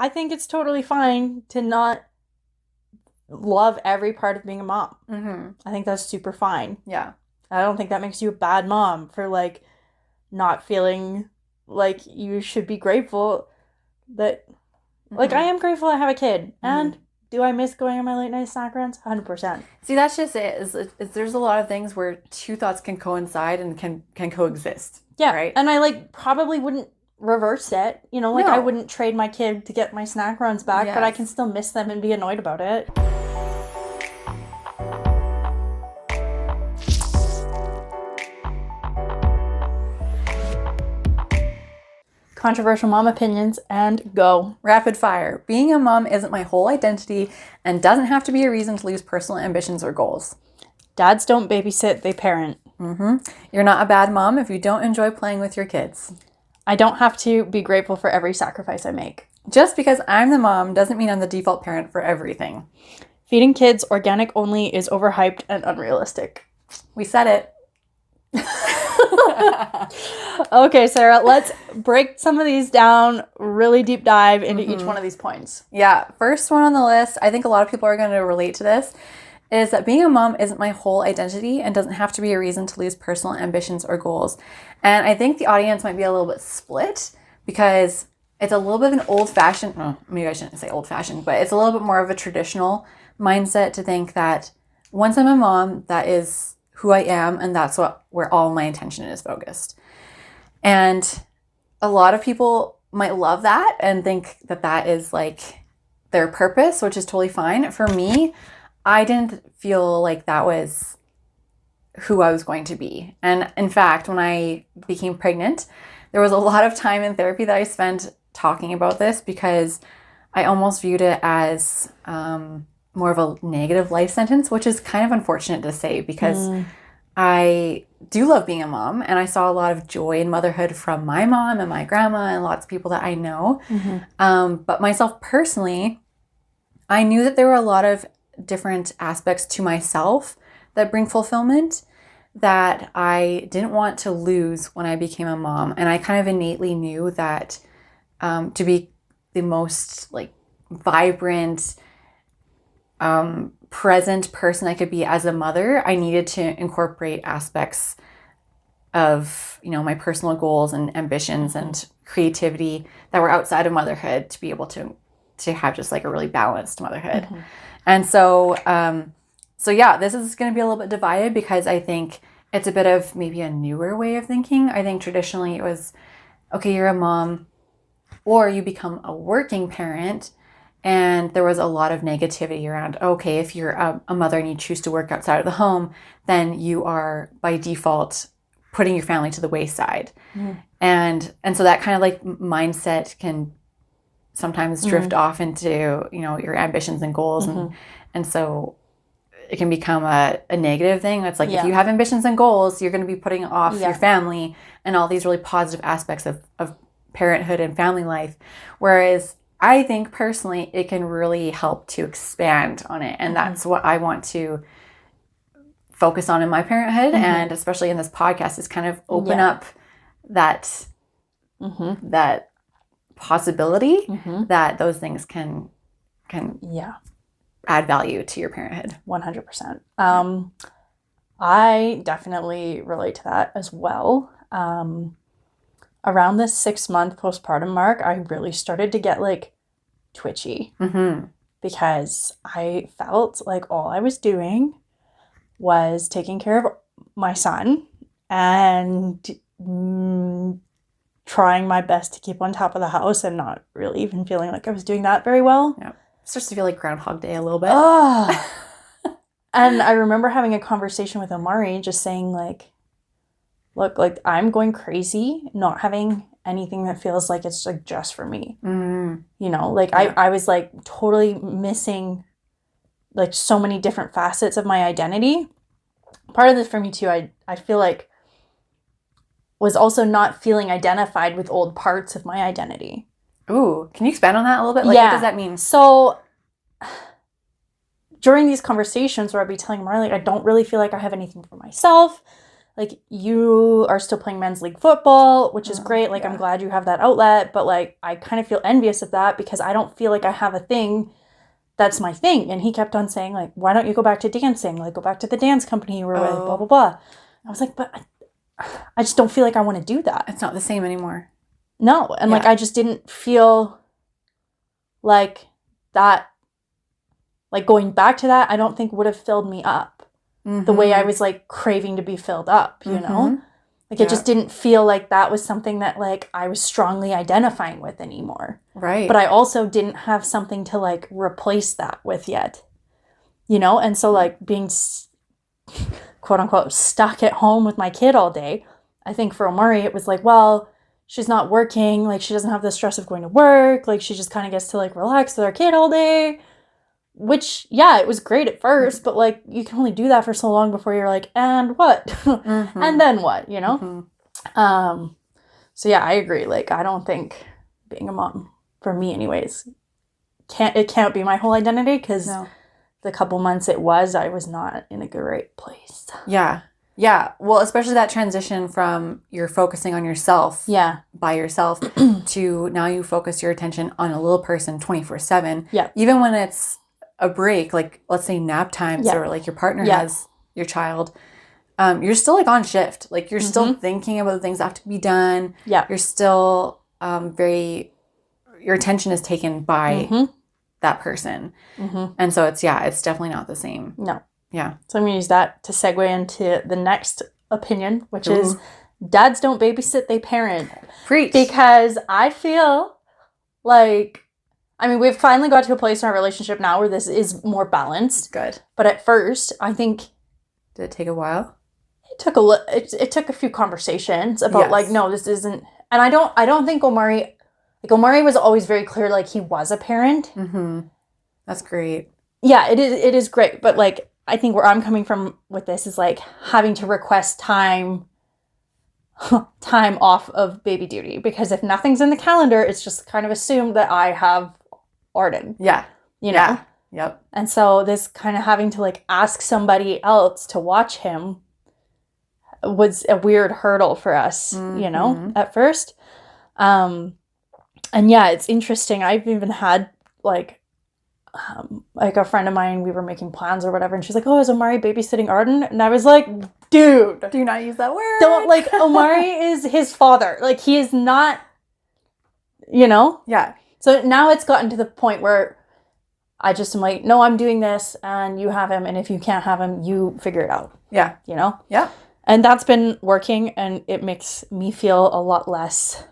I think it's totally fine to not love every part of being a mom. Mm-hmm. I think that's super fine. Yeah. I don't think that makes you a bad mom for like not feeling like you should be grateful that like I Mm-hmm. am grateful I have a kid. Mm-hmm. And do I miss going on my late night snack runs? 100%. See, that's just it. There's a lot of things where two thoughts can coincide and can coexist, Yeah. right? And I like probably wouldn't reverse it. You know, like I No. wouldn't trade my kid to get my snack runs back, but I can Yes. still miss them and be annoyed about it. Controversial mom opinions and go. Rapid fire. Being a mom isn't my whole identity and doesn't have to be a reason to lose personal ambitions or goals. Dads don't babysit, they parent. You're not a bad mom if you don't enjoy playing with your kids. I don't have to be grateful for every sacrifice I make. Just because I'm the mom doesn't mean I'm the default parent for everything. Feeding kids organic only is overhyped and unrealistic. We said it. Okay, Sarah, let's break some of these down, really deep dive into each one of these points. Yeah, first one on the list, I think a lot of people are going to relate to this, is that being a mom isn't my whole identity and doesn't have to be a reason to lose personal ambitions or goals. And I think the audience might be a little bit split because it's a little bit of an old-fashioned, well, maybe I shouldn't say old-fashioned, but it's a little bit more of a traditional mindset to think that once I'm a mom, that is who I am, and that's where all my attention is focused. And a lot of people might love that and think that that is like their purpose, which is totally fine. For me, I didn't feel like that was who I was going to be. And in fact, when I became pregnant, there was a lot of time in therapy that I spent talking about this because I almost viewed it as more of a negative life sentence, which is kind of unfortunate to say because I do love being a mom and I saw a lot of joy in motherhood from my mom and my grandma and lots of people that I know. But myself personally, I knew that there were a lot of different aspects to myself that bring fulfillment that I didn't want to lose when I became a mom. And I kind of innately knew that to be the most like vibrant, present person I could be as a mother, I needed to incorporate aspects of, you know, my personal goals and ambitions and creativity that were outside of motherhood to be able to have just like a really balanced motherhood. And so yeah, this is going to be a little bit divided because I think it's a bit of maybe a newer way of thinking. I think traditionally it was, okay, you're a mom or you become a working parent. And there was a lot of negativity around, okay, if you're a mother and you choose to work outside of the home, then you are by default putting your family to the wayside. And so that kind of like mindset can sometimes drift off into, you know, your ambitions and goals. And so it can become a negative thing. It's like if you have ambitions and goals, you're going to be putting off your family and all these really positive aspects of parenthood and family life. Whereas I think personally, it can really help to expand on it. And that's what I want to focus on in my parenthood. And especially in this podcast is kind of open up that, that possibility that those things can add value to your parenthood. 100%. I definitely relate to that as well. Around the 6-month postpartum mark, I really started to get like twitchy because I felt like all I was doing was taking care of my son and trying my best to keep on top of the house and not really even feeling like I was doing that very well. Yeah. It starts to feel like Groundhog Day a little bit. And I remember having a conversation with Omari just saying like, look, like I'm going crazy not having anything that feels like it's like just for me. You know, like I was like totally missing like so many different facets of my identity. Part of this for me too, I feel like was also not feeling identified with old parts of my identity. Ooh, can you expand on that a little bit? Like, what does that mean? So during these conversations where I'd be telling Omari, like, I don't really feel like I have anything for myself. like, you are still playing men's league football, which is great. Like, I'm glad you have that outlet. But, like, I kind of feel envious of that because I don't feel like I have a thing that's my thing. And he kept on saying, like, why don't you go back to dancing? Like, go back to the dance company you were with, blah, blah, blah. I was like, but I just don't feel like I want to do that. It's not the same anymore. No. And, like, I just didn't feel like that, like, going back to that, I don't think would have filled me up the way I was, like, craving to be filled up, you know? Like, it just didn't feel like that was something that, like, I was strongly identifying with anymore. Right. But I also didn't have something to, like, replace that with yet, you know? And so, like, being, quote unquote, stuck at home with my kid all day, I think for Omari, it was like, well, she's not working. Like, she doesn't have the stress of going to work. Like, she just kind of gets to, like, relax with our kid all day. Which, yeah, it was great at first, but, like, you can only do that for so long before you're like, and what? And then what, you know? So, yeah, I agree. Like, I don't think being a mom, for me anyways, can't be my whole identity because the couple months I was not in a great place. Yeah. Yeah. Well, especially that transition from you're focusing on yourself by yourself to now you focus your attention on a little person 24/7. Yeah. Even when it's a break, like let's say nap times or like your partner has your child, you're still like on shift. Like you're still thinking about the things that have to be done. Yeah. You're still your attention is taken by that person. And so it's definitely not the same. No. Yeah. So I'm going to use that to segue into the next opinion, which is dads don't babysit, they parent. Preach. Because I feel like, I mean, we've finally got to a place in our relationship now where this is more balanced. Good. But at first, I think... Did it take a while? It took a few conversations about, like, no, this isn't... And I don't think Omari... Like, Omari was always very clear, like, he was a parent. That's great. Yeah, it is great. But, like, I think where I'm coming from with this is, like, having to request time off of baby duty. Because if nothing's in the calendar, it's just kind of assumed that I have Arden. Yeah. You know? Yeah. Yep. And so this kind of having to, like, ask somebody else to watch him was a weird hurdle for us, you know, at first. And yeah, it's interesting. I've even had, like a friend of mine, we were making plans or whatever, and she's like, oh, is Omari babysitting Arden? And I was like, dude. Do not use that word. Don't, like, Omari is his father. Like, he is not, you know? Yeah. So now it's gotten to the point where I just am like, no, I'm doing this and you have him. And if you can't have him, you figure it out. Yeah. You know? Yeah. And that's been working and it makes me feel a lot less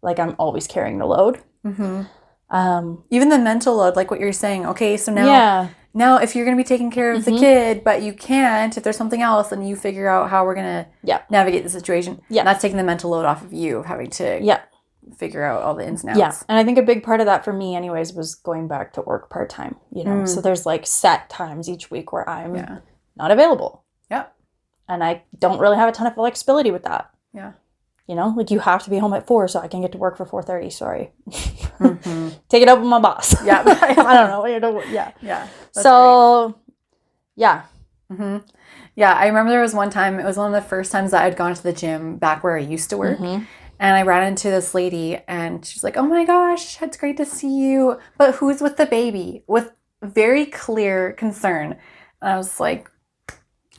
like I'm always carrying the load. Even the mental load, like what you're saying. Okay, so now if you're going to be taking care of the kid, but you can't, if there's something else, then you figure out how we're going to navigate the situation. Yeah. And that's taking the mental load off of you of having to figure out all the ins and outs. Yeah. And I think a big part of that for me anyways was going back to work part-time, you know. So there's like set times each week where I'm not available. Yeah. And I don't really have a ton of flexibility with that. Yeah. You know, like you have to be home at 4 so I can get to work for 4:30. Sorry. Take it up with my boss. Yeah. I don't know. Yeah. Yeah. So, great. Yeah. Yeah. I remember there was one time, it was one of the first times that I'd gone to the gym back where I used to work. And I ran into this lady and she's like, oh my gosh, it's great to see you. But who's with the baby? With very clear concern. And I was like,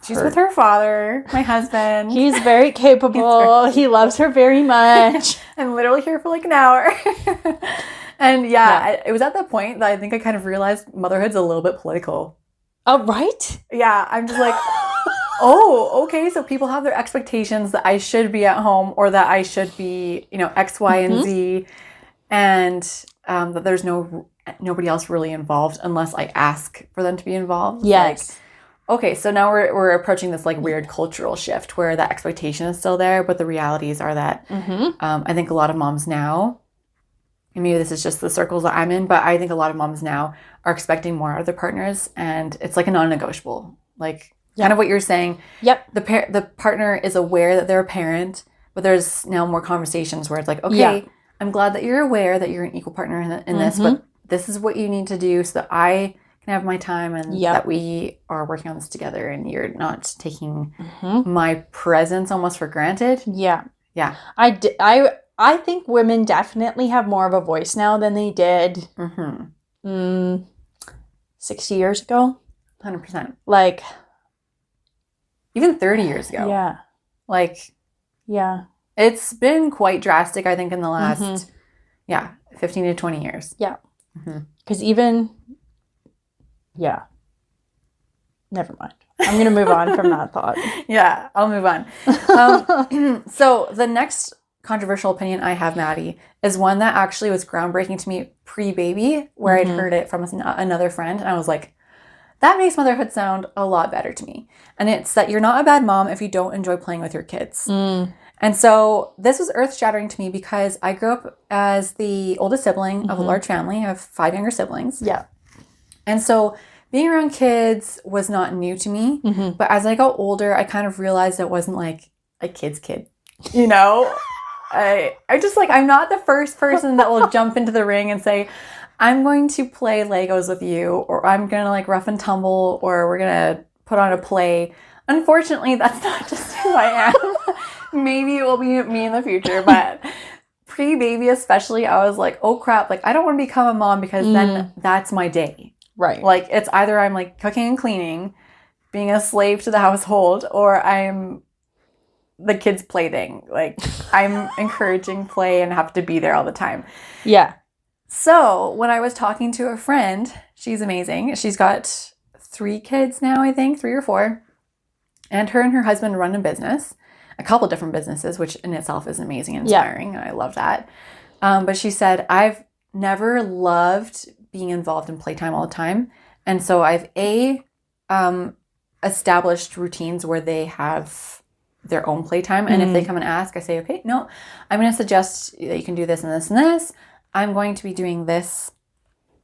she's with her father, my husband. He's very capable. He loves her very much. I'm literally here for like an hour. And it was at that point that I think I kind of realized motherhood's a little bit political. Oh, right? Yeah, I'm just like, oh, okay. So people have their expectations that I should be at home or that I should be, you know, X, Y, and Z. And that there's nobody else really involved unless I ask for them to be involved. Yes. Like, okay, so now we're approaching this like weird cultural shift where that expectation is still there, but the realities are that I think a lot of moms now, and maybe this is just the circles that I'm in, but I think a lot of moms now are expecting more out of their partners, and it's like a non-negotiable. Like kind of what you're saying. Yep. The partner is aware that they're a parent, but there's now more conversations where it's like, okay, I'm glad that you're aware that you're an equal partner in this, but this is what you need to do so that I can have my time and that we are working on this together and you're not taking my presence almost for granted. Yeah. Yeah. I think women definitely have more of a voice now than they did 60 years ago. 100%. Like, even 30 years ago. Yeah. Like, yeah. It's been quite drastic, I think, in the last, 15 to 20 years. Yeah. Because even, never mind. I'm going to move on from that thought. Yeah, I'll move on. So the next controversial opinion I have, Maddie, is one that actually was groundbreaking to me pre-baby, where I'd heard it from another friend, and I was like, that makes motherhood sound a lot better to me. And it's that you're not a bad mom if you don't enjoy playing with your kids. And so this was earth-shattering to me because I grew up as the oldest sibling of a large family. I have 5 younger siblings. Yeah. And so being around kids was not new to me. But as I got older, I kind of realized it wasn't like a kid's kid. You know? I just like, I'm not the first person that will jump into the ring and say, I'm going to play Legos with you, or I'm going to like rough and tumble, or we're going to put on a play. Unfortunately, that's not just who I am. Maybe it will be me in the future, but pre-baby especially, I was like, oh crap, like I don't want to become a mom because then that's my day. Right. Like it's either I'm like cooking and cleaning, being a slave to the household, or I'm the kids' plaything. Like I'm encouraging play and have to be there all the time. Yeah. So when I was talking to a friend, she's amazing. She's got 3 kids now, I think, 3 or 4. And her husband run a business, a couple different businesses, which in itself is amazing and inspiring. And I love that. But she said, I've never loved being involved in playtime all the time. And so I've established routines where they have their own playtime. And if they come and ask, I say, okay, no, I'm going to suggest that you can do this and this and this. I'm going to be doing this.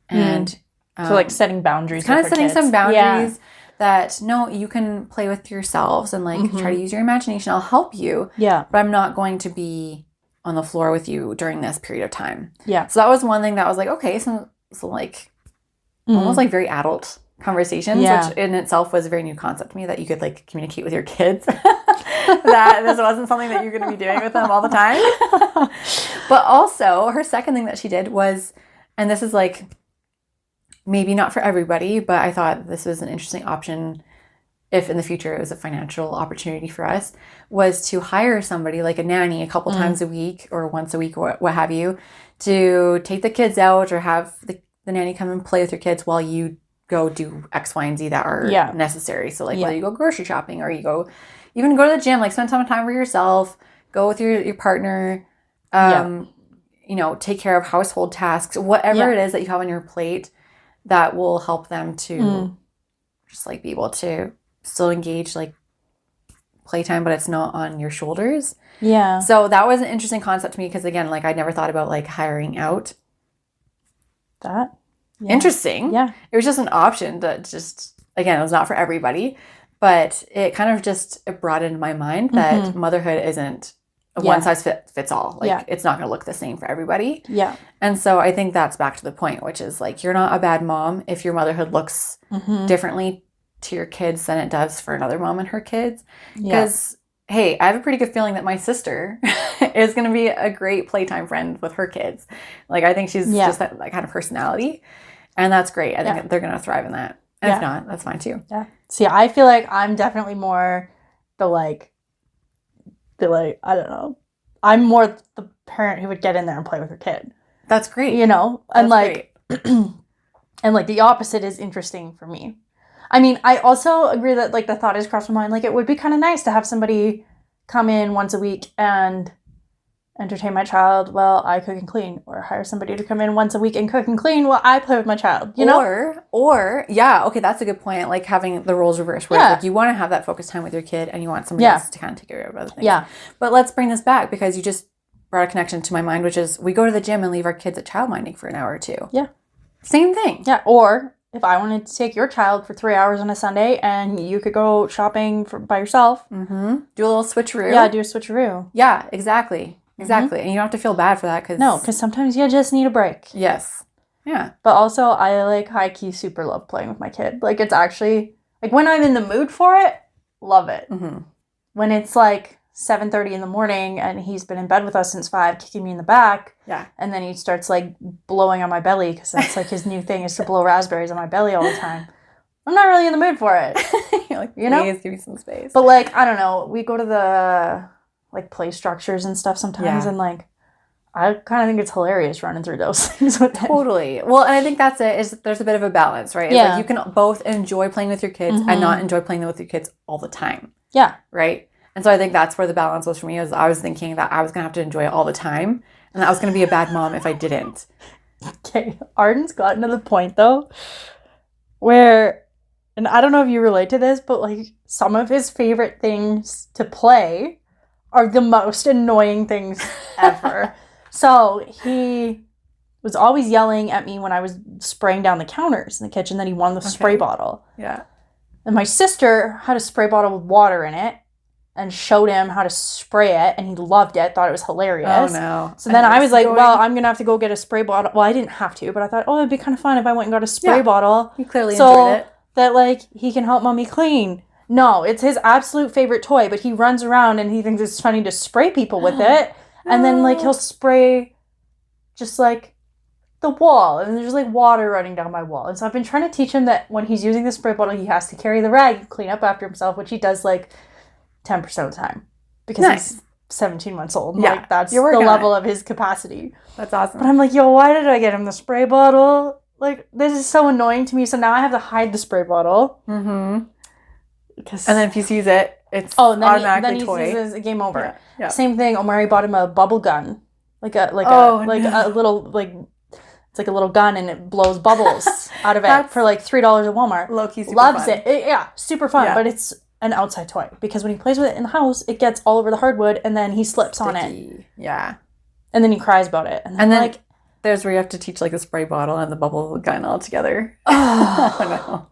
And so like setting boundaries. Kind of setting some boundaries that, no, you can play with yourselves and like try to use your imagination. I'll help you. Yeah. But I'm not going to be on the floor with you during this period of time. Yeah. So that was one thing that was like, okay, so like almost like very adult conversations, which in itself was a very new concept to me, that you could like communicate with your kids. That this wasn't something that you're going to be doing with them all the time. But also her second thing that she did was, and this is like maybe not for everybody, but I thought this was an interesting option if in the future it was a financial opportunity for us, was to hire somebody like a nanny a couple times a week or once a week or what have you, to take the kids out or have the nanny come and play with your kids while you go do X, Y, and Z that are necessary. So like whether you go grocery shopping or you go even go to the gym, like spend some time with yourself, go with your partner, you know, take care of household tasks, whatever it is that you have on your plate that will help them to just like be able to still engage like playtime, but it's not on your shoulders. Yeah. So that was an interesting concept to me because again, like I'd never thought about like hiring out. That. Yeah. Interesting. Yeah. It was just an option that just, again, it was not for everybody, but it kind of just it brought into my mind that motherhood isn't a one size fits all. Like it's not going to look the same for everybody. Yeah. And so I think that's back to the point, which is like, you're not a bad mom if your motherhood looks differently to your kids than it does for another mom and her kids. Because, hey, I have a pretty good feeling that my sister is going to be a great playtime friend with her kids. Like, I think she's just that kind of personality. And that's great. I think they're going to thrive in that. And if not, that's fine too. Yeah. See, I feel like I'm definitely more the I don't know. I'm more the parent who would get in there and play with her kid. That's great. You know? And like and like the opposite is interesting for me. I mean, I also agree that like the thought has crossed my mind, like it would be kind of nice to have somebody come in once a week and entertain my child while I cook and clean, or hire somebody to come in once a week and cook and clean while I play with my child, you know? Or okay, that's a good point. Like having the roles reversed, where like you want to have that focused time with your kid and you want somebody else to kind of take care of other things. Yeah. But let's bring this back because you just brought a connection to my mind, which is we go to the gym and leave our kids at childminding for an hour or two. Yeah. Same thing. Yeah. Or if I wanted to take your child for 3 hours on a Sunday and you could go shopping by yourself. Do a little switcheroo. Yeah, do a switcheroo. Yeah, exactly. Exactly. And you don't have to feel bad for that. No, because sometimes you just need a break. Yes. Yeah. But also, I like high-key super love playing with my kid. Like, it's actually, like, when I'm in the mood for it, love it. Mm-hmm. When it's like 7:30 in the morning and he's been in bed with us since 5, kicking me in the back. Yeah. And then he starts like blowing on my belly because that's like his new thing is to blow raspberries on my belly all the time. I'm not really in the mood for it. You're like, you know? please give me some space. But like, I don't know. We go to the like play structures and stuff sometimes, and like, I kind of think it's hilarious running through those things with him. Totally. Well, and I think that's it. Is there's a bit of a balance, right? It's Yeah. like you can both enjoy playing with your kids and not enjoy playing with your kids all the time. Yeah. Right. And so I think that's where the balance was for me. Is I was thinking that I was gonna have to enjoy it all the time, and that I was gonna be a bad mom if I didn't. Okay, Arden's gotten to the point though where, and I don't know if you relate to this, but like some of his favorite things to play are the most annoying things ever. So he was always yelling at me when I was spraying down the counters in the kitchen that he wanted the spray bottle. Yeah. And my sister had a spray bottle with water in it and showed him how to spray it, and he loved it, thought it was hilarious. Oh, no. So then I was like, well, I'm going to have to go get a spray bottle. Well, I didn't have to, but I thought, oh, it'd be kind of fun if I went and got a spray bottle. He clearly enjoyed it. That, like, he can help mommy clean. No, it's his absolute favorite toy, but he runs around and he thinks it's funny to spray people with it. And then, like, he'll spray just, like, the wall, and there's, like, water running down my wall. And so I've been trying to teach him that when he's using the spray bottle, he has to carry the rag and clean up after himself, which he does, like, 10% of the time. Because he's 17 months old. Yeah. Like, that's the level of his capacity. That's awesome. But I'm like, yo, why did I get him the spray bottle? Like, this is so annoying to me. So now I have to hide the spray bottle. Mm-hmm. Because... And then if he sees it, it's then automatically he toy. sees it, game over. Yeah. Same thing. Omari bought him a bubble gun. A little, like, it's like a little gun, and it blows bubbles out of it for like $3 at Walmart. Low-key super Loves fun. it. Yeah, super fun. Yeah. But it's an outside toy because when he plays with it in the house, it gets all over the hardwood, and then he slips on it. Yeah. And then he cries about it. And then like, there's where you have to teach like the spray bottle and the bubble gun all together. Oh no.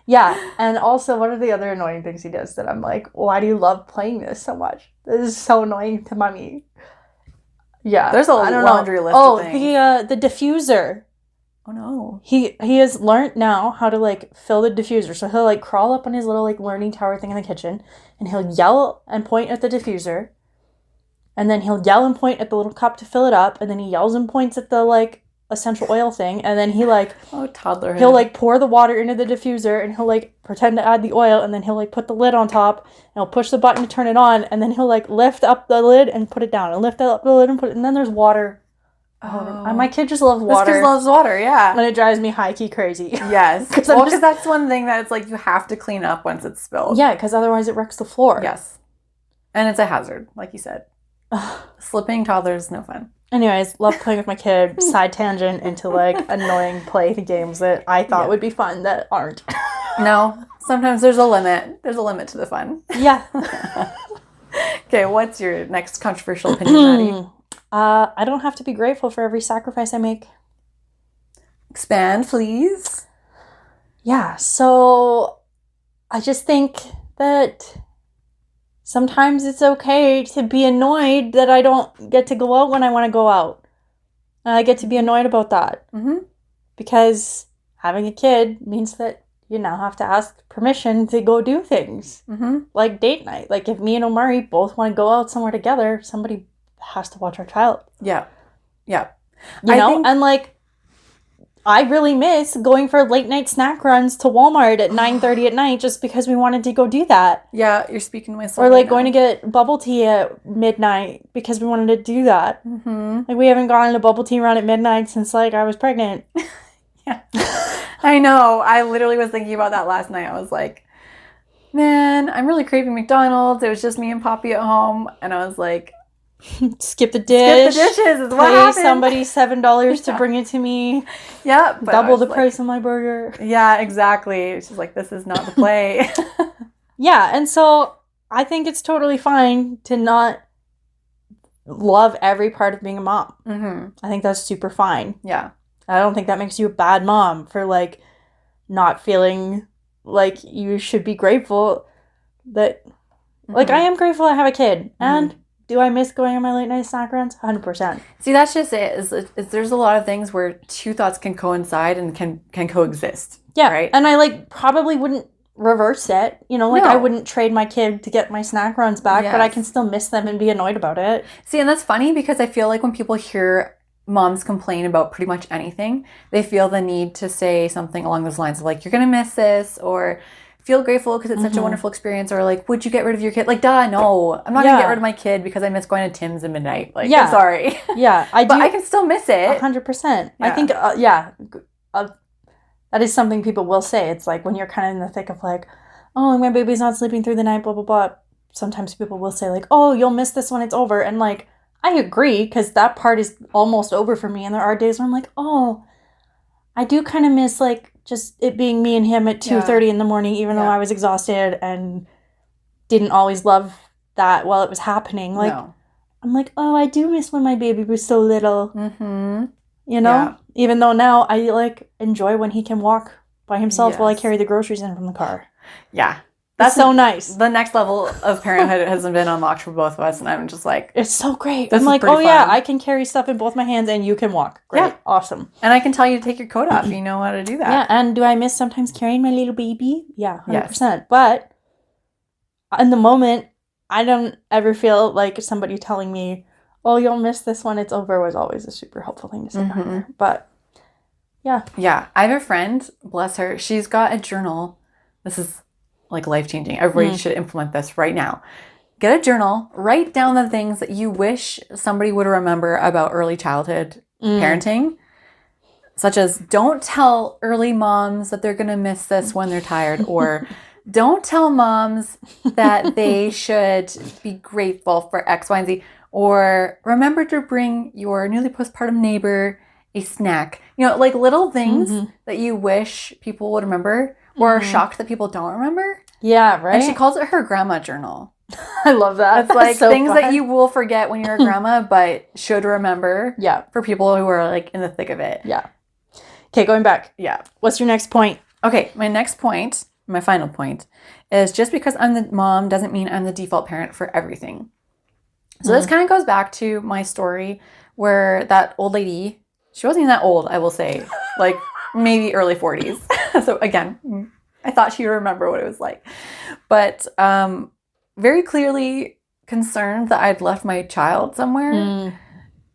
Yeah. And also, what are the other annoying things he does that I'm like, why do you love playing this so much? This is so annoying to mommy. Yeah. There's a laundry list of things. The diffuser. Oh no. He has learned now how to like fill the diffuser. So he'll like crawl up on his little like learning tower thing in the kitchen, and he'll yell and point at the diffuser. And then he'll yell and point at the little cup to fill it up, and then he yells and points at the like essential oil thing, and then he like toddler. He'll like pour the water into the diffuser, and he'll like pretend to add the oil, and then he'll like put the lid on top, and he'll push the button to turn it on, and then he'll like lift up the lid and put it down, and lift up the lid and put it, and then there's water. Oh. My kid just loves water. This kid loves water, yeah. And it drives me high-key crazy. Yes. Because that's one thing that it's like you have to clean up once it's spilled. Yeah, because otherwise it wrecks the floor. Yes. And it's a hazard, like you said. Slipping toddlers is no fun. Anyways, love playing with my kid. Side tangent into like annoying play games that I thought would be fun that aren't. No. Sometimes there's a limit. There's a limit to the fun. Yeah. Okay, what's your next controversial opinion, Maddie? I don't have to be grateful for every sacrifice I make. Expand, please. Yeah, so I just think that sometimes it's okay to be annoyed that I don't get to go out when I want to go out. And I get to be annoyed about that. Mm-hmm. Because having a kid means that you now have to ask permission to go do things. Mm-hmm. Like date night. Like if me and Omari both want to go out somewhere together, somebody has to watch our child. Yeah. Yeah. And like, I really miss going for late night snack runs to Walmart at 9:30 at night just because we wanted to go do that. Yeah, you're speaking to myself. Or like going to get bubble tea at midnight because we wanted to do that. Mm-hmm. Like we haven't gone on a bubble tea run at midnight since like I was pregnant. Yeah. I know. I literally was thinking about that last night. I was like, man, I'm really craving McDonald's. It was just me and Poppy at home. And I was like, skip the dish. Skip the dishes is what pay happened. Somebody $7 to bring it to me. Yeah. Double the price of my burger. Yeah, exactly. She's like, this is not the play. Yeah. And so I think it's totally fine to not love every part of being a mom. Mm-hmm. I think that's super fine. Yeah. I don't think that makes you a bad mom for like not feeling like you should be grateful that like I am grateful I have a kid and Do I miss going on my late night snack runs? 100%. See, that's just it. Is there's a lot of things where two thoughts can coincide and can coexist. Yeah. Right. And I like probably wouldn't reverse it. You know, like I No. wouldn't trade my kid to get my snack runs back, but I Yes. can still miss them and be annoyed about it. See, and that's funny because I feel like when people hear moms complain about pretty much anything, they feel the need to say something along those lines of like, you're going to miss this, or feel grateful because it's such a wonderful experience, or like, would you get rid of your kid? Like, duh, no. I'm not going to get rid of my kid because I miss going to Tim's at midnight. Like, I'm sorry. Yeah, I do. But I can still miss it. 100%. Yeah. I think, that is something people will say. It's like when you're kind of in the thick of like, oh, my baby's not sleeping through the night, blah, blah, blah. Sometimes people will say like, oh, you'll miss this when it's over. And like, I agree because that part is almost over for me. And there are days where I'm like, oh, I do kind of miss like just it being me and him at 2:30 in the morning, even though I was exhausted and didn't always love that while it was happening. Like, I'm like, oh, I do miss when my baby was so little. Mm-hmm. You know? Yeah. Even though now I like enjoy when he can walk by himself while I carry the groceries in from the car. Yeah. That's so nice. The next level of parenthood hasn't been unlocked for both of us, and I'm just like... It's so great. I'm like, oh yeah, I can carry stuff in both my hands and you can walk. Great. Yeah. Awesome. And I can tell you to take your coat off. You know how to do that. Yeah, and do I miss sometimes carrying my little baby? Yeah, 100%. Yes. But in the moment, I don't ever feel like somebody telling me, oh, you'll miss this when it's over was always a super helpful thing to say. Mm-hmm. But yeah. Yeah. I have a friend, bless her, she's got a journal. This is... like life-changing. Everybody should implement this right now. Get a journal, write down the things that you wish somebody would remember about early childhood parenting, such as don't tell early moms that they're going to miss this when they're tired, or don't tell moms that they should be grateful for X, Y, and Z, or remember to bring your newly postpartum neighbor a snack. You know, like little things that you wish people would remember. Or are shocked that people don't remember. Yeah, right. And she calls it her grandma journal. I love that. It's like so things that you will forget when you're a grandma, but should remember. Yeah. For people who are like in the thick of it. Yeah. Okay, going back. Yeah. What's your next point? Okay, my next point, my final point, is just because I'm the mom doesn't mean I'm the default parent for everything. So this kind of goes back to my story where that old lady, she wasn't even that old, I will say. Like... maybe early 40s. So again, I thought she'd remember what it was like. But very clearly concerned that I'd left my child somewhere.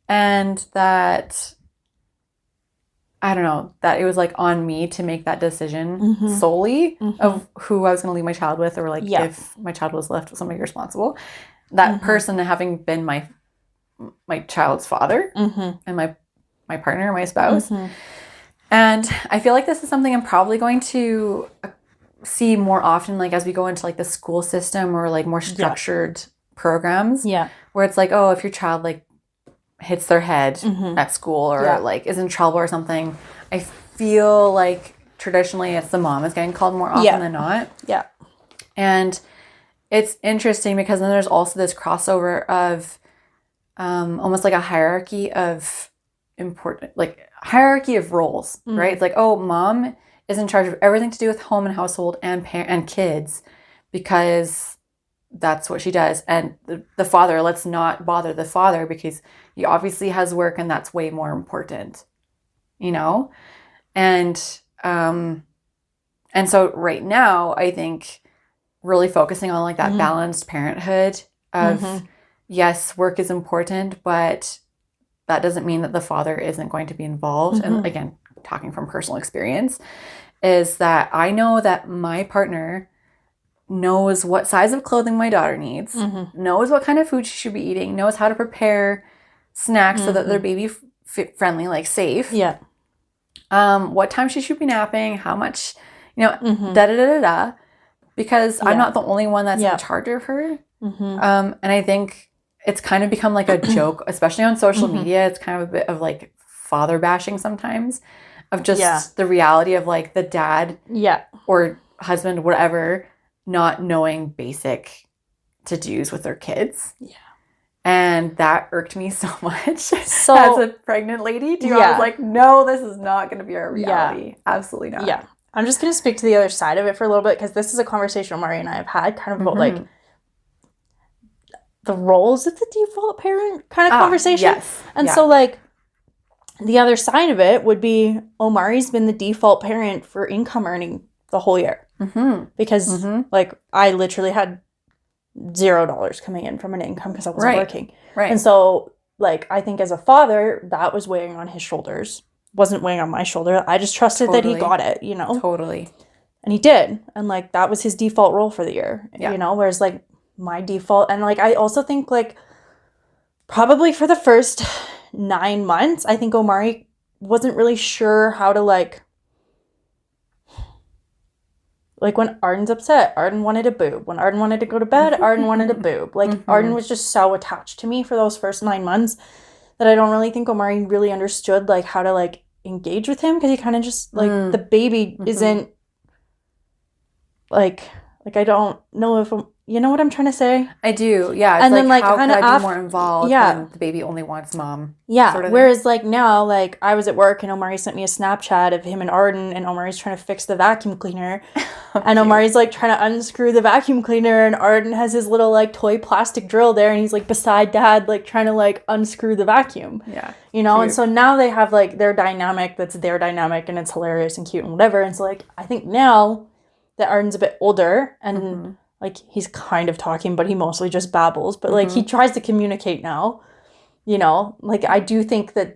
And that, I don't know, that it was like on me to make that decision solely of who I was going to leave my child with, or like if my child was left with somebody responsible. That person having been my child's father and my partner, my spouse. And I feel like this is something I'm probably going to see more often, like as we go into like the school system or like more structured programs. Yeah. Where it's like, oh, if your child like hits their head at school or like is in trouble or something, I feel like traditionally it's the mom is getting called more often than not. Yeah. And it's interesting because then there's also this crossover of almost like a hierarchy of hierarchy of roles, right? It's like, oh, mom is in charge of everything to do with home and household and kids because that's what she does. And the father, let's not bother the father because he obviously has work and that's way more important, you know? And so right now, I think really focusing on like that balanced parenthood of, yes, work is important, but that doesn't mean that the father isn't going to be involved. And again, talking from personal experience, is that I know that my partner knows what size of clothing my daughter needs, knows what kind of food she should be eating, knows how to prepare snacks so that they're baby friendly, like safe. Yeah. What time she should be napping, how much, you know, da-da-da-da-da. Because I'm not the only one that's in charge of her. And I think it's kind of become like a joke, especially on social media. It's kind of a bit of like father bashing sometimes of just the reality of like the dad or husband, whatever, not knowing basic to-dos with their kids. Yeah. And that irked me so much so, as a pregnant lady. I was like, no, this is not going to be our reality. Yeah. Absolutely not. Yeah. I'm just going to speak to the other side of it for a little bit because this is a conversation Mari and I have had kind of about like the roles of the default parent kind of conversation. Yes. And so, like, the other side of it would be Omari's been the default parent for income earning the whole year. Because, like, I literally had $0 coming in from an income because I wasn't working. Right. And so, like, I think as a father, that was weighing on his shoulders. Wasn't weighing on my shoulder. I just trusted that he got it, you know? Totally. And he did. And, like, that was his default role for the year, you know? Whereas, like, my default... And, like, I also think, like, probably for the first 9 months, I think Omari wasn't really sure how to, like, when Arden's upset, Arden wanted a boob. When Arden wanted to go to bed, Arden wanted a boob. Like, Arden was just so attached to me for those first 9 months that I don't really think Omari really understood, like, how to, like, engage with him. Because he kind of just, like, the baby isn't, like, I don't know if... You know what I'm trying to say? I do, yeah. It's and then, like, how can I be more involved when the baby only wants mom? Yeah, sort of whereas, like, now, like, I was at work and Omari sent me a Snapchat of him and Arden, and Omari's trying to fix the vacuum cleaner. And Omari's, like, trying to unscrew the vacuum cleaner, and Arden has his little, like, toy plastic drill there, and he's, like, beside Dad, like, trying to, like, unscrew the vacuum. Yeah. You know? Cute. And so now they have, like, their dynamic that's their dynamic, and it's hilarious and cute and whatever. And so, like, I think now that Arden's a bit older and... Like, he's kind of talking, but he mostly just babbles. But, like, he tries to communicate now, you know? Like, I do think that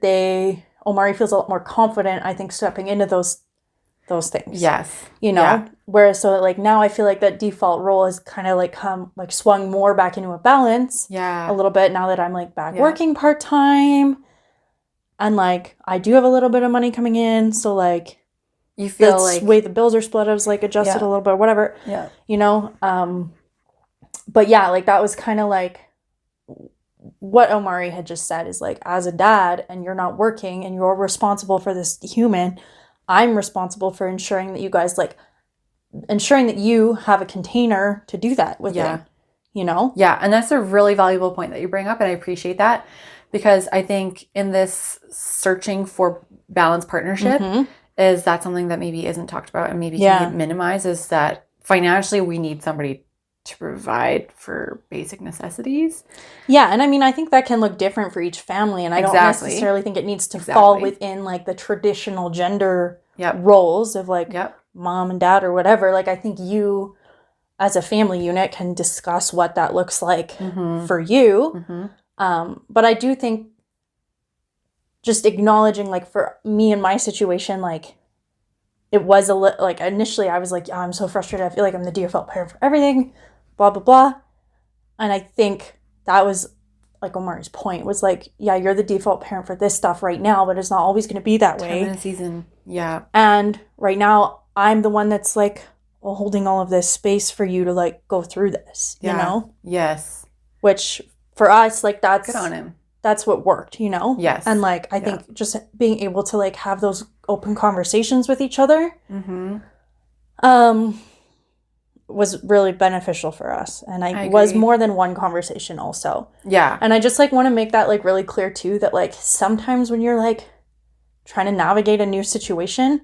Omari feels a lot more confident, I think, stepping into those things. Yes. You know? Yeah. Whereas, so, like, now I feel like that default role has kind of, like, swung more back into a balance. Yeah. A little bit now that I'm, like, back working part-time. And, like, I do have a little bit of money coming in. So, like... You feel like... the way the bills are split, I was, like, adjusted a little bit, whatever. Yeah. You know? But, yeah, like, that was kind of, like, what Omari had just said is, like, as a dad, and you're not working, and you're responsible for this human, I'm responsible for ensuring that you guys, like, ensuring that you have a container to do that with it. You know? Yeah, and that's a really valuable point that you bring up, and I appreciate that. Because I think in this searching for balanced partnership... is that something that maybe isn't talked about and maybe can get minimized, is that financially we need somebody to provide for basic necessities. Yeah, and I mean, I think that can look different for each family, and I don't necessarily think it needs to fall within, like, the traditional gender roles of, like, mom and dad or whatever. Like, I think you, as a family unit, can discuss what that looks like for you. But I do think just acknowledging, like, for me in my situation, like, it was like, initially I was like, I'm so frustrated. I feel like I'm the default parent for everything, blah, blah, blah. And I think that was, like, Omari's point was, like, yeah, you're the default parent for this stuff right now, but it's not always going to be that way. Time in a season. Yeah. And right now I'm the one that's, like, holding all of this space for you to, like, go through this, you know? Yes. Which for us, like, that's... Good on him. That's what worked, you know? Yes. And, like, I think just being able to, like, have those open conversations with each other was really beneficial for us. And I was more than one conversation also. Yeah. And I just, like, want to make that, like, really clear, too, that, like, sometimes when you're, like, trying to navigate a new situation,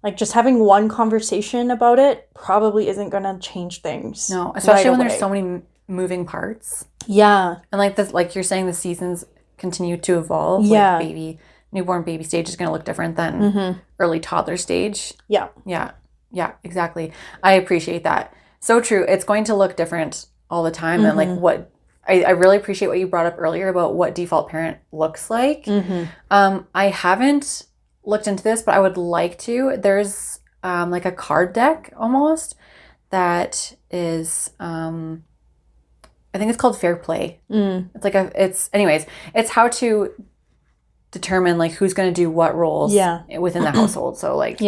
like, just having one conversation about it probably isn't going to change things. No, especially when there's so many moving parts. Yeah. And, like, this, like you're saying, the seasons continue to evolve. Yeah. Like, newborn baby stage is going to look different than early toddler stage. Yeah. Yeah. Yeah, exactly. I appreciate that. So true. It's going to look different all the time. And, like, what I really appreciate what you brought up earlier about what default parent looks like. I haven't looked into this, but I would like to. There's like a card deck almost that is I think it's called Fair Play. It's like it's how to determine, like, who's going to do what roles within the household. So, like,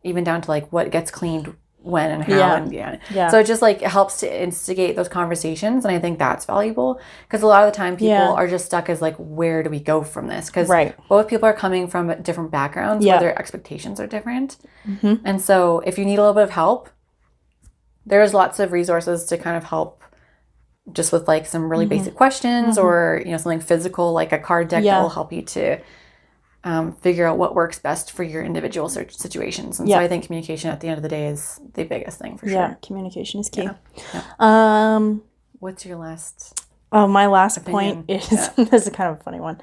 even down to, like, what gets cleaned when and how. And so it just, like, it helps to instigate those conversations. And I think that's valuable because a lot of the time people are just stuck as, like, where do we go from this? Because both people are coming from different backgrounds where their expectations are different. And so if you need a little bit of help, there's lots of resources to kind of help just with, like, some really basic questions or, you know, something physical like a card deck that will help you to figure out what works best for your individual situations. And so I think communication at the end of the day is the biggest thing for sure. Yeah, communication is key. Yeah. Yeah. What's your last? Oh, my last point is this is kind of a funny one.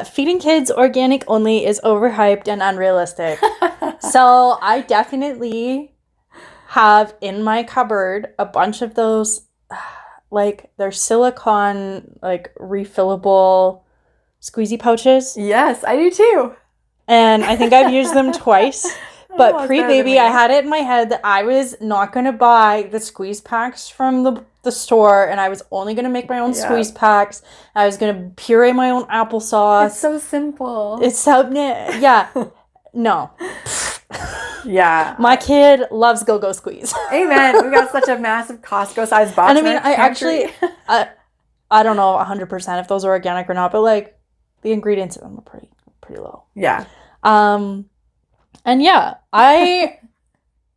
Feeding kids organic only is overhyped and unrealistic. So I definitely have in my cupboard a bunch of those, like they're silicone, like refillable squeezy pouches. Yes, I do too. And I think I've used them twice. But pre-baby, I had it in my head that I was not going to buy the squeeze packs from the store, and I was only going to make my own squeeze packs. I was going to puree my own applesauce. It's so simple. It's so, yeah. No. Yeah. My kid loves Go-Go Squeeze. Amen. We got such a massive Costco-sized box. And I mean, I actually, I don't know 100% if those are organic or not, but like the ingredients in them are pretty low. Yeah. And yeah, I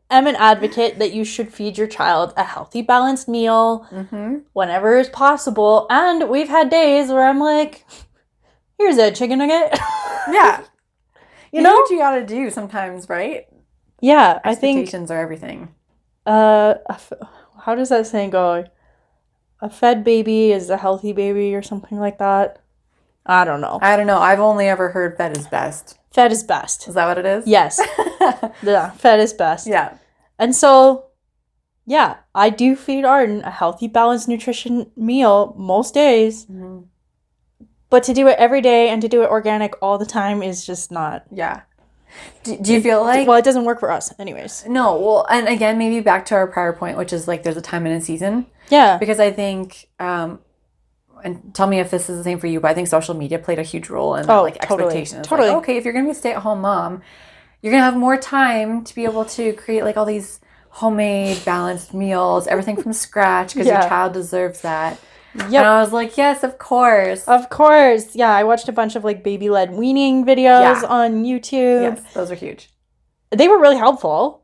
am an advocate that you should feed your child a healthy, balanced meal whenever is possible. And we've had days where I'm like, here's a chicken nugget. Yeah. You know what you gotta do sometimes, right? Yeah, I think expectations are everything. How does that saying go? A fed baby is a healthy baby or something like that. I don't know. I've only ever heard fed is best. Fed is best. Is that what it is? Yes. Yeah, fed is best. Yeah. And so, yeah, I do feed Arden a healthy, balanced nutrition meal most days. Mm-hmm. But to do it every day and to do it organic all the time is just not. Yeah. Do you feel like... Well, it doesn't work for us anyways. No. Well, and again, maybe back to our prior point, which is like there's a time and a season. Yeah. Because I think... and tell me if this is the same for you, but I think social media played a huge role in that, like expectations. Totally. Like, okay, if you're going to be a stay-at-home mom, you're going to have more time to be able to create like all these homemade, balanced meals, everything from scratch, because your child deserves that. Yep. And I was like, yes, of course. Of course. Yeah, I watched a bunch of like baby-led weaning videos on YouTube. Yes, those are huge. They were really helpful.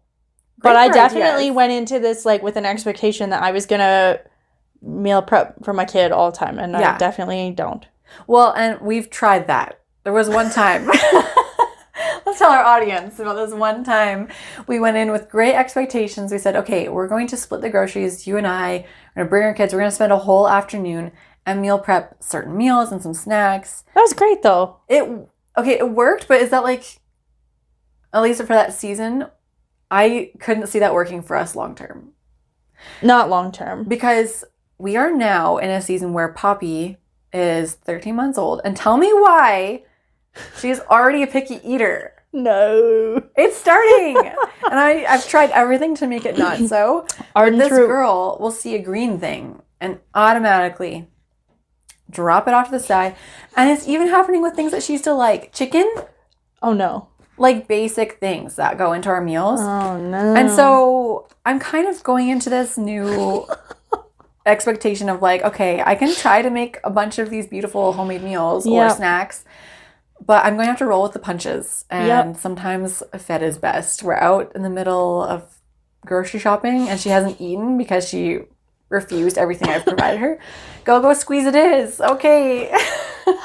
But I definitely ideas. Went into this like with an expectation that I was going to meal prep for my kid all the time, and I definitely don't. Well, and we've tried that. There was one time. Let's tell our audience about this one time. We went in with great expectations. We said, okay, we're going to split the groceries. You and I are going to bring our kids. We're going to spend a whole afternoon and meal prep certain meals and some snacks. That was great, though. It worked, but is that like, at least for that season, I couldn't see that working for us long term. Not long term. Because we are now in a season where Poppy is 13 months old. And tell me why she's already a picky eater. No. It's starting. And I've tried everything to make it not so. This girl will see a green thing and automatically drop it off to the side. And it's even happening with things that she used to like. Chicken. Oh, no. Like basic things that go into our meals. Oh, no. And so I'm kind of going into this new... expectation of like, okay, I can try to make a bunch of these beautiful homemade meals or snacks, but I'm going to have to roll with the punches. And sometimes fed is best. We're out in the middle of grocery shopping and she hasn't eaten because she refused everything I've provided her. Go squeeze it is. Okay.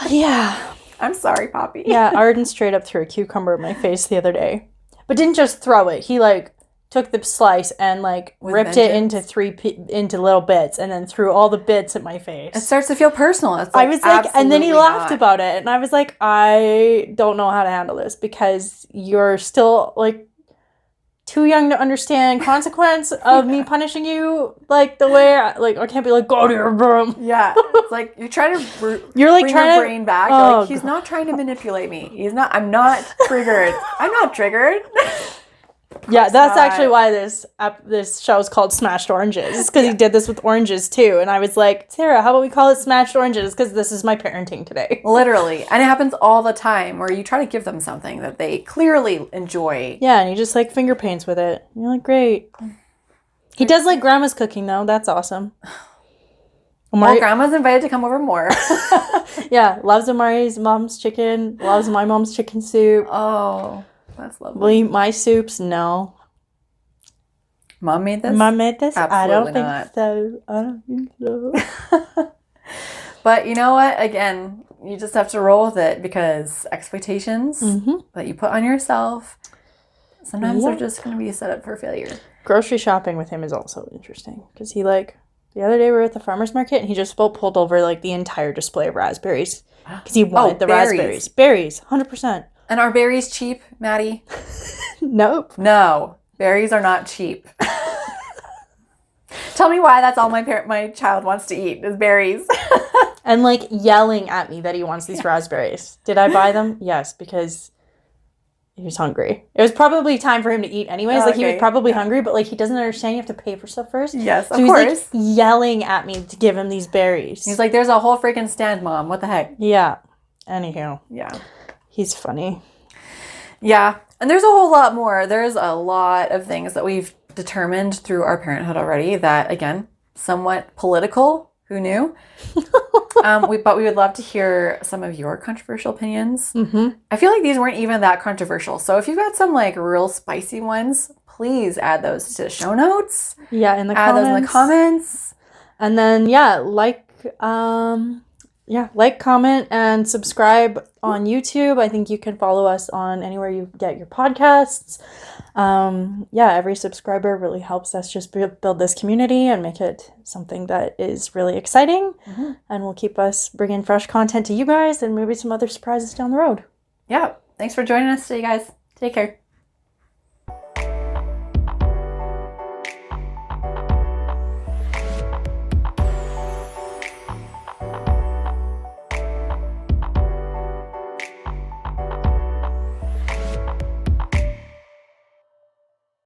Yeah. I'm sorry, Poppy. Yeah, Arden straight up threw a cucumber in my face the other day. But didn't just throw it. He like took the slice and like ripped it into little bits and then threw all the bits at my face. It starts to feel personal. It's like, I was like, and then he laughed about it, and I was like, I don't know how to handle this because you're still like too young to understand consequence of me punishing you like the way I can't be like, go to your room. Yeah, it's like you're trying to bring your brain back. Like, he's not trying to manipulate me. I'm not triggered. I'm not triggered. Yeah, that's actually why this show is called Smashed Oranges, because he did this with oranges too, and I was like, Sarah, how about we call it Smashed Oranges, because this is my parenting today. Literally, and it happens all the time where you try to give them something that they clearly enjoy. Yeah, and you just like finger paints with it. You're like, great. He does like grandma's cooking though. That's awesome. Well, grandma's invited to come over more. Yeah, loves Amari's mom's chicken. Loves my mom's chicken soup. Oh. That's lovely. Will you eat my soups? No. Mom made this? Absolutely I don't not. think so. But you know what? Again, you just have to roll with it because expectations that you put on yourself, sometimes they're just going to be set up for failure. Grocery shopping with him is also interesting because he like The other day we were at the farmer's market and he just pulled over like the entire display of raspberries because he wanted the berries. raspberries. Berries, 100%. And are berries cheap, Maddie? Nope. No, berries are not cheap. Tell me why that's all my child wants to eat is berries. And like yelling at me that he wants these raspberries. Did I buy them? Yes, because he was hungry. It was probably time for him to eat anyways. Like he was probably hungry, but like he doesn't understand you have to pay for stuff first. Yes, of course. course. He's like yelling at me to give him these berries. He's like, there's a whole freaking stand, Mom. What the heck? Yeah. Anywho. Yeah. He's funny. Yeah. And there's a whole lot more. There's a lot of things that we've determined through our parenthood already that, again, somewhat political. Who knew? But we would love to hear some of your controversial opinions. Mm-hmm. I feel like these weren't even that controversial. So if you've got some like real spicy ones, please add those to the show notes. Yeah, in the comments. Add those in the comments. And then like, comment, and subscribe on YouTube. I think you can follow us on anywhere you get your podcasts. Every subscriber really helps us just build this community and make it something that is really exciting and will keep us bringing fresh content to you guys and maybe some other surprises down the road. Yeah. Thanks for joining us today, guys. Take care.